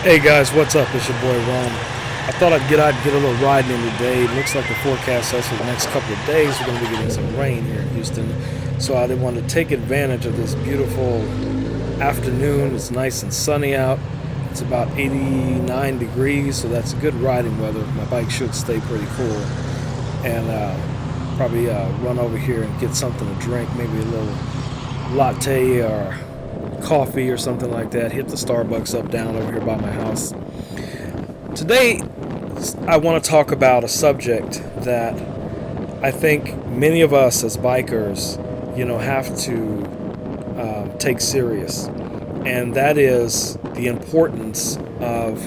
Hey guys, what's up? It's your boy Ron. I thought I'd get out and get a little riding in today. It looks like the forecast says for the next couple of days we're going to be getting some rain here in Houston. So I did want to take advantage of this beautiful afternoon. It's nice and sunny out. It's about 89 degrees, so that's good riding weather. My bike should stay pretty cool. And probably run over here and get something to drink, maybe a little latte or coffee or something like that. Hit the Starbucks up down over here by my house. Today I want to talk about a subject that I think many of us as bikers have to take serious, and that is the importance of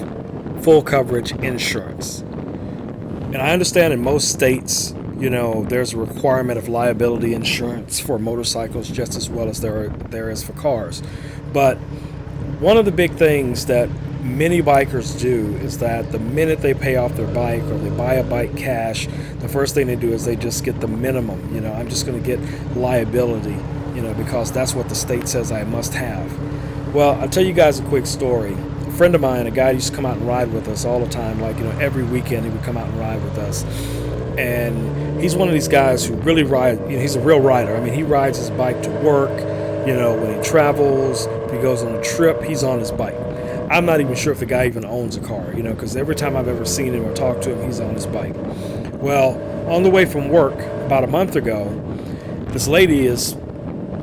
full coverage insurance. And I understand in most states there's a requirement of liability insurance for motorcycles just as well as there is for cars. But one of the big things that many bikers do is that the minute they pay off their bike or they buy a bike cash, the first thing they do is they just get the minimum. I'm just going to get liability, because that's what the state says I must have. Well, I'll tell you guys a quick story. A friend of mine, a guy who used to come out and ride with us all the time, every weekend he would come out and ride with us. And he's one of these guys who really ride, he's a real rider. I mean, he rides his bike to work, when he travels, if he goes on a trip, he's on his bike. I'm not even sure if the guy even owns a car, because every time I've ever seen him or talked to him, he's on his bike. Well, on the way from work about a month ago, this lady is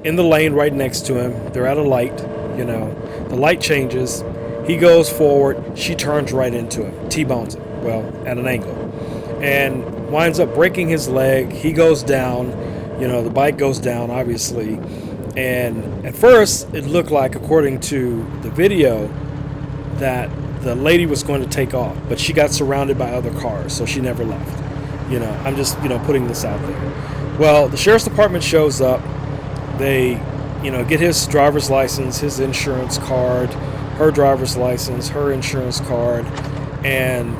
in the lane right next to him. They're at a light, the light changes. He goes forward. She turns right into him, T-bones him, well, at an angle, and winds up breaking his leg. He goes down, the bike goes down, obviously. And at first, it looked like, according to the video, that the lady was going to take off, but she got surrounded by other cars, so she never left. I'm just, putting this out there. Well, the sheriff's department shows up. They, get his driver's license, his insurance card, her driver's license, her insurance card, and,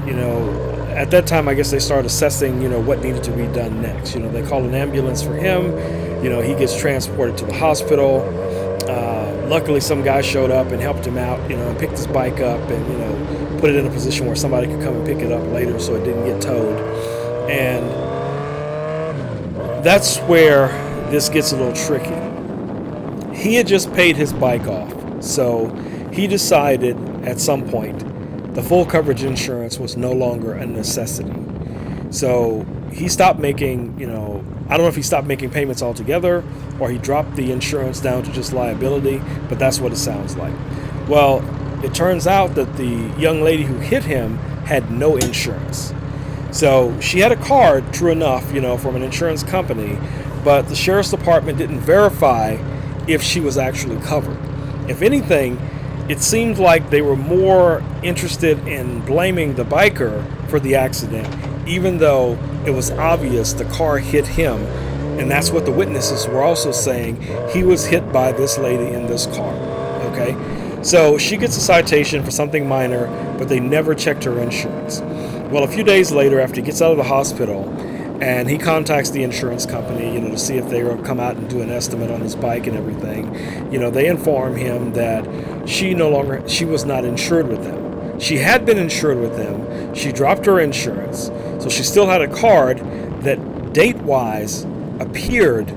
at that time, I guess they started assessing, what needed to be done next. They called an ambulance for him. He gets transported to the hospital. Luckily, some guy showed up and helped him out, and picked his bike up and, put it in a position where somebody could come and pick it up later so it didn't get towed. And that's where this gets a little tricky. He had just paid his bike off, so he decided at some point the full coverage insurance was no longer a necessity. So he stopped making, I don't know if he stopped making payments altogether or he dropped the insurance down to just liability, but that's what it sounds like. Well, it turns out that the young lady who hit him had no insurance. So she had a card, true enough, from an insurance company, but the sheriff's department didn't verify if she was actually covered. If anything, it seemed like they were more interested in blaming the biker for the accident, even though it was obvious the car hit him. And that's what the witnesses were also saying. He was hit by this lady in this car. Okay? So she gets a citation for something minor, but they never checked her insurance. Well, a few days later, after he gets out of the hospital, and he contacts the insurance company, to see if they will come out and do an estimate on his bike and everything. They inform him that she was not insured with them. She had been insured with them. She dropped her insurance. So she still had a card that date-wise appeared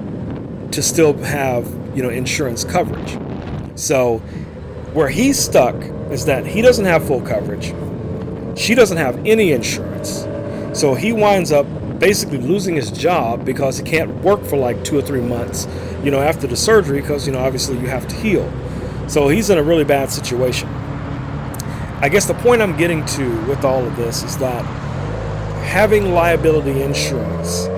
to still have, insurance coverage. So where he's stuck is that he doesn't have full coverage. She doesn't have any insurance. So he winds up basically losing his job because he can't work for like 2 or 3 months, after the surgery, because, obviously you have to heal. So he's in a really bad situation. I guess the point I'm getting to with all of this is that having liability insurance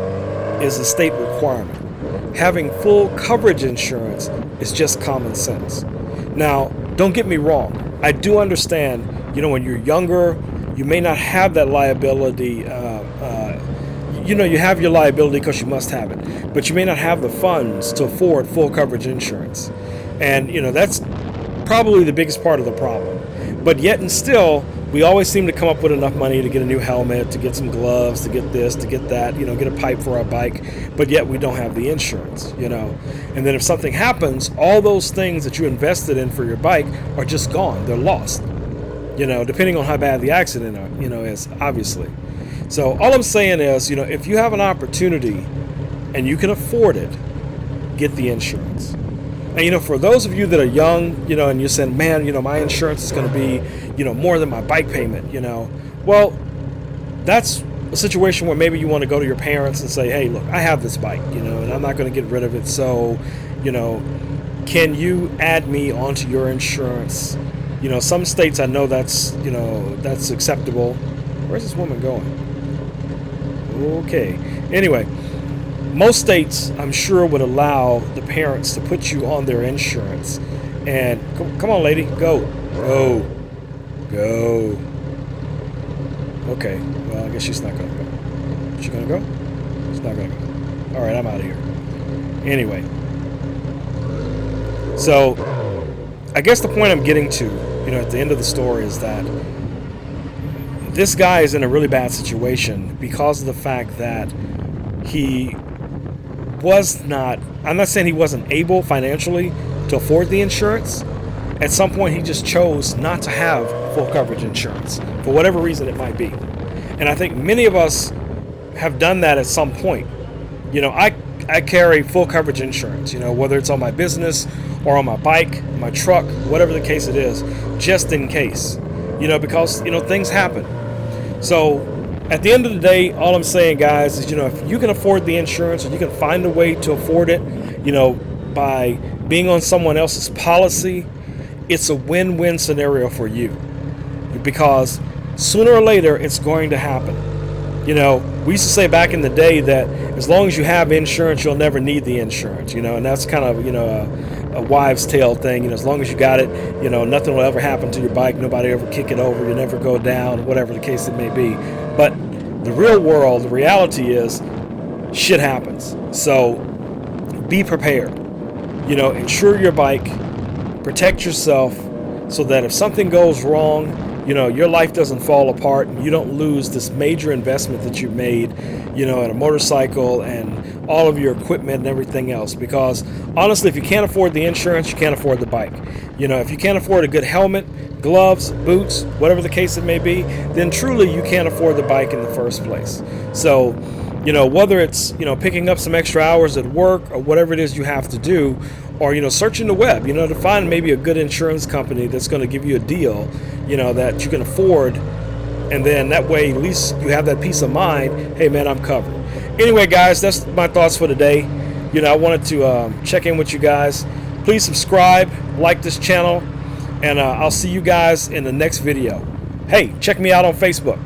is a state requirement. Having full coverage insurance is just common sense. Now, don't get me wrong. I do understand, when you're younger, you may not have that liability. You have your liability because you must have it, but you may not have the funds to afford full coverage insurance. And, that's probably the biggest part of the problem. But yet and still, we always seem to come up with enough money to get a new helmet, to get some gloves, to get this, to get that, get a pipe for our bike, but yet we don't have the insurance, And then if something happens, all those things that you invested in for your bike are just gone. They're lost. depending on how bad the accident, is, obviously. So all I'm saying is, if you have an opportunity and you can afford it, get the insurance. And, for those of you that are young, and you're saying, man, my insurance is going to be, more than my bike payment, well, that's a situation where maybe you want to go to your parents and say, hey, look, I have this bike, and I'm not going to get rid of it. So, can you add me onto your insurance? Some states I know that's acceptable. Where's this woman going? Okay. Anyway, most states, I'm sure, would allow the parents to put you on their insurance. And come on, lady, go. Okay. Well, I guess she's not going to go. Is she going to go? She's not going to go. All right, I'm out of here. Anyway. So, I guess the point I'm getting to, at the end of the story is that this guy is in a really bad situation because of the fact that he was not, I'm not saying he wasn't able financially to afford the insurance. At some point, he just chose not to have full coverage insurance for whatever reason it might be. And I think many of us have done that at some point. I carry full coverage insurance, whether it's on my business or on my bike, my truck, whatever the case it is, just in case, because, things happen. So at the end of the day, all I'm saying, guys, is, if you can afford the insurance or you can find a way to afford it, by being on someone else's policy, it's a win-win scenario for you, because sooner or later it's going to happen. We used to say back in the day that as long as you have insurance, you'll never need the insurance, and that's kind of, a wives' tale thing. As long as you got it, nothing will ever happen to your bike. Nobody ever kick it over. You never go down, whatever the case it may be. But the real world, the reality is shit happens. So be prepared. Insure your bike, protect yourself so that if something goes wrong, your life doesn't fall apart and you don't lose this major investment that you've made, in a motorcycle and all of your equipment and everything else. Because honestly, if you can't afford the insurance, you can't afford the bike. If you can't afford a good helmet, gloves, boots, whatever the case it may be, then truly you can't afford the bike in the first place. So, whether it's, picking up some extra hours at work or whatever it is you have to do, or, searching the web, to find maybe a good insurance company that's going to give you a deal, that you can afford. And then that way, at least you have that peace of mind. Hey, man, I'm covered. Anyway, guys, that's my thoughts for today. I wanted to check in with you guys. Please subscribe, like this channel, and I'll see you guys in the next video. Hey, check me out on Facebook.